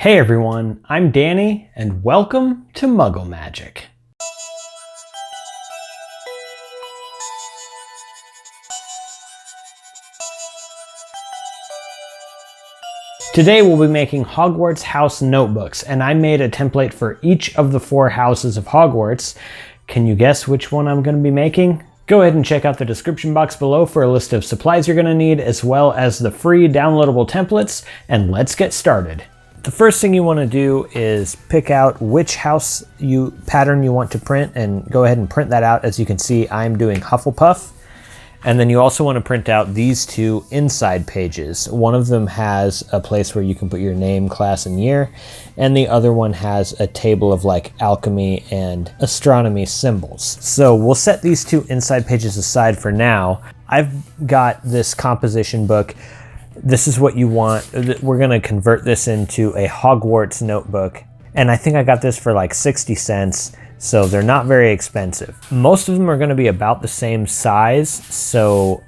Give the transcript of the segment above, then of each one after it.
Hey everyone, I'm Danny, and welcome to Muggle Magic. Today we'll be making Hogwarts House Notebooks, and I made a template for each of the 4 houses of Hogwarts. Can you guess which one I'm going to be making? Go ahead and check out the description box below for a list of supplies you're going to need, as well as the free downloadable templates, and let's get started. The first thing you want to do is pick out which house pattern you want to print, and go ahead and print that out. As you can see, I'm doing Hufflepuff. And then you also want to print out these 2 inside pages. One of them has a place where you can put your name, class, and year, and the other one has a table of like alchemy and astronomy symbols. So we'll set these 2 inside pages aside for now. I've got this composition book. This is what you want. We're going to convert this into a Hogwarts notebook, and I think I got this for like 60 cents. So they're not very expensive. Most of them are going to be about the same size, so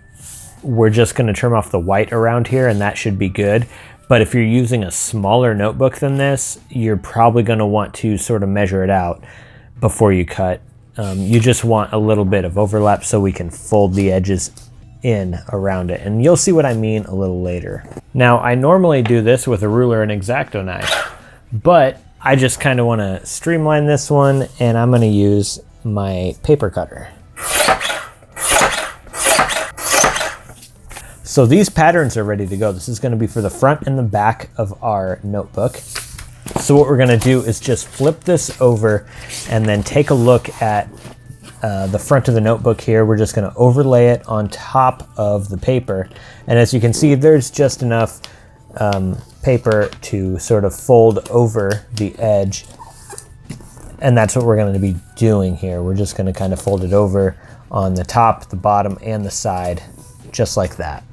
we're just going to trim off the white around here and that should be good. But if you're using a smaller notebook than this, you're probably going to want to sort of measure it out before you cut. You just want a little bit of overlap so we can fold the edges in around it, and you'll see what I mean a little later. Now, I normally do this with a ruler and X-Acto knife, but I just kind of want to streamline this one, and I'm going to use my paper cutter. So these patterns are ready to go. This is going to be for the front and the back of our notebook. So what we're going to do is just flip this over and then take a look at the front of the notebook here. We're just going to overlay it on top of the paper. And as you can see, there's just enough paper to sort of fold over the edge, and that's what we're going to be doing here. We're just going to kind of fold it over on the top, the bottom, and the side, just like that.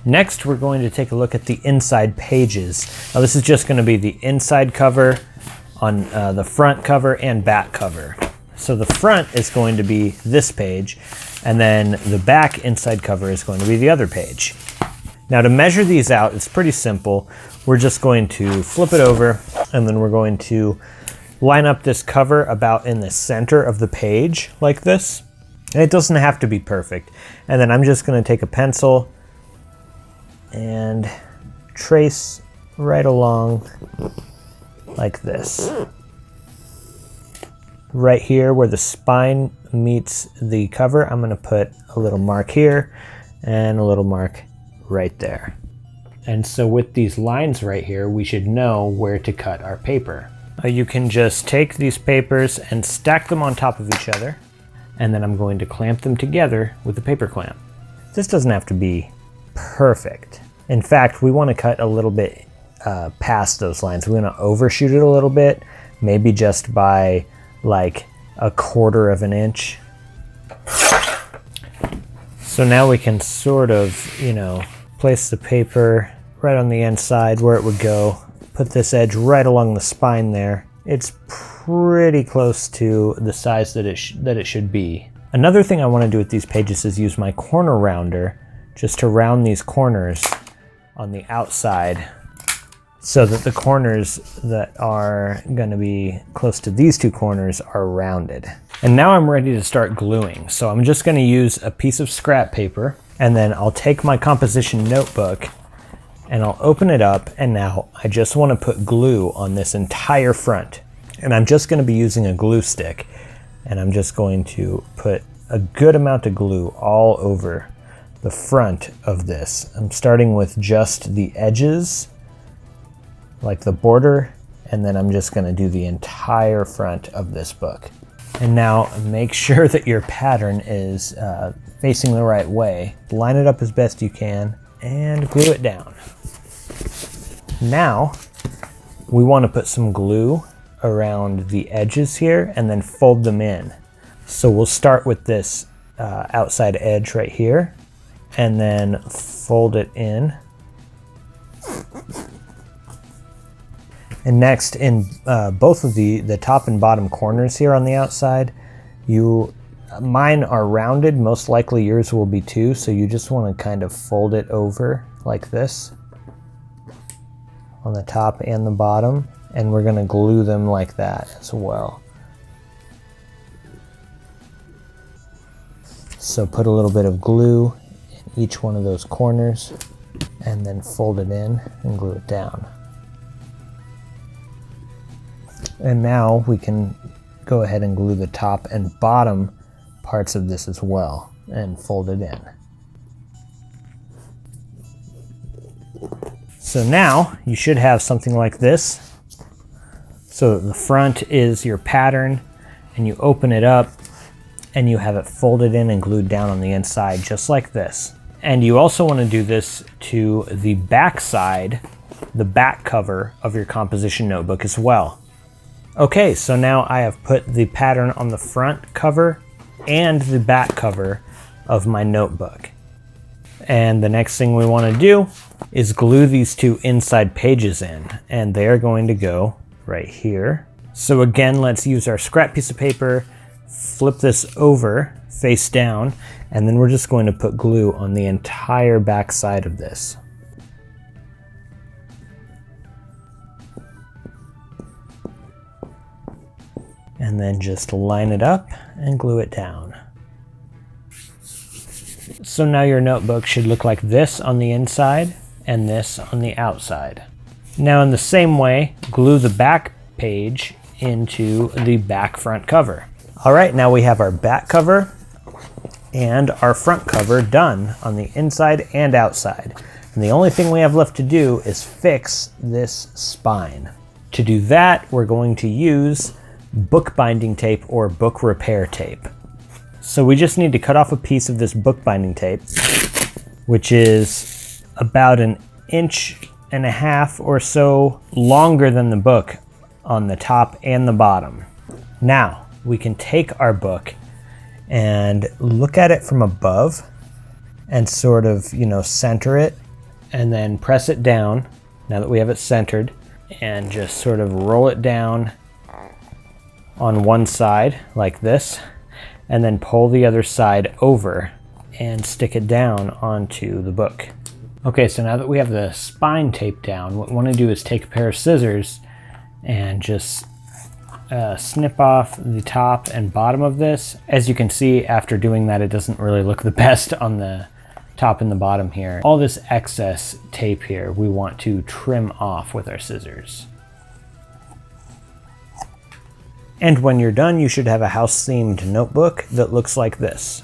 Next, we're going to take a look at the inside pages. Now, this is just going to be the inside cover on the front cover and back cover. So the front is going to be this page, and then the back inside cover is going to be the other page. Now, to measure these out, it's pretty simple. We're just going to flip it over, and then we're going to line up this cover about in the center of the page like this. And it doesn't have to be perfect. And then I'm just going to take a pencil and trace right along like this. Right here where the spine meets the cover, I'm going to put a little mark here and a little mark right there. And so with these lines right here, we should know where to cut our paper. You can just take these papers and stack them on top of each other, and then I'm going to clamp them together with a paper clamp. This doesn't have to be perfect. In fact, we want to cut a little bit past those lines. We want to overshoot it a little bit, maybe just by like 1/4 of an inch. So now we can sort of, place the paper right on the inside where it would go. Put this edge right along the spine there. It's pretty close to the size that it should be. Another thing I want to do with these pages is use my corner rounder just to round these corners on the outside so that the corners that are going to be close to these 2 corners are rounded. And now I'm ready to start gluing. So I'm just going to use a piece of scrap paper, and then I'll take my composition notebook and I'll open it up, and now I just want to put glue on this entire front. And I'm just going to be using a glue stick, and I'm just going to put a good amount of glue all over the front of this. I'm starting with just the edges, like the border, and then I'm just going to do the entire front of this book. And now make sure that your pattern is facing the right way. Line it up as best you can and glue it down. Now we want to put some glue around the edges here and then fold them in. So we'll start with this outside edge right here and then fold it in. And next, in both of the top and bottom corners here on the outside, mine are rounded. Most likely yours will be too. So you just want to kind of fold it over like this on the top and the bottom, and we're going to glue them like that as well. So put a little bit of glue in each one of those corners and then fold it in and glue it down. And now we can go ahead and glue the top and bottom parts of this as well and fold it in. So now you should have something like this. So the front is your pattern, and you open it up and you have it folded in and glued down on the inside just like this. And you also want to do this to the back side, the back cover of your composition notebook as well. Okay, so now I have put the pattern on the front cover and the back cover of my notebook. And the next thing we want to do is glue these two inside pages in, and they're going to go right here. So again, let's use our scrap piece of paper, flip this over face down, and then we're just going to put glue on the entire back side of this. And then just line it up and glue it down. So now your notebook should look like this on the inside and this on the outside. Now in the same way, glue the back page into the back front cover. All right, now we have our back cover and our front cover done on the inside and outside. And the only thing we have left to do is fix this spine. To do that, we're going to use bookbinding tape or book repair tape. So we just need to cut off a piece of this bookbinding tape, which is about 1.5 inches or so longer than the book on the top and the bottom. Now we can take our book and look at it from above and sort of, center it, and then press it down now that we have it centered, and just sort of roll it down on one side like this, and then pull the other side over and stick it down onto the book. Okay, so now that we have the spine taped down, what we want to do is take a pair of scissors and just snip off the top and bottom of this. As you can see, after doing that, it doesn't really look the best on the top and the bottom here. All this excess tape here, we want to trim off with our scissors. And when you're done, you should have a house-themed notebook that looks like this.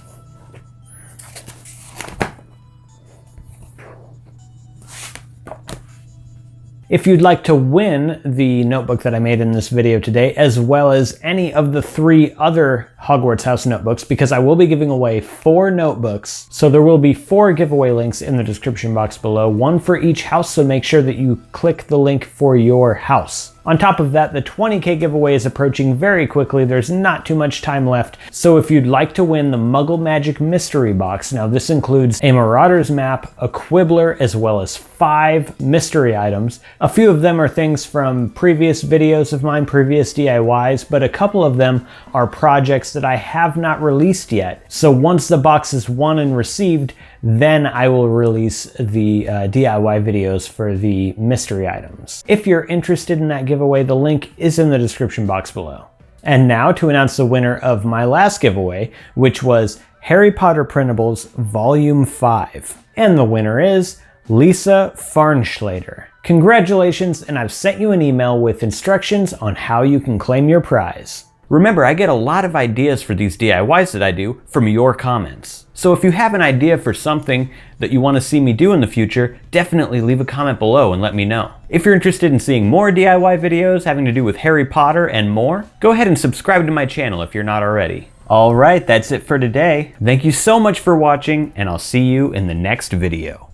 If you'd like to win the notebook that I made in this video today, as well as any of the 3 other Hogwarts House notebooks, because I will be giving away 4 notebooks, so there will be 4 giveaway links in the description box below, 1 for each house, so make sure that you click the link for your house. On top of that, the 20K giveaway is approaching very quickly. There's not too much time left. So if you'd like to win the Muggle Magic mystery box, now this includes a Marauder's map, a Quibbler, as well as 5 mystery items. A few of them are things from previous videos of mine, previous DIYs, but a couple of them are projects that I have not released yet. So once the box is won and received, then I will release the DIY videos for the mystery items. If you're interested in that giveaway, the link is in the description box below. And now to announce the winner of my last giveaway, which was Harry Potter Printables Volume 5. And the winner is Lisa Farnschlater. Congratulations, and I've sent you an email with instructions on how you can claim your prize. Remember, I get a lot of ideas for these DIYs that I do from your comments. So if you have an idea for something that you want to see me do in the future, definitely leave a comment below and let me know. If you're interested in seeing more DIY videos having to do with Harry Potter and more, go ahead and subscribe to my channel if you're not already. Alright, that's it for today. Thank you so much for watching, and I'll see you in the next video.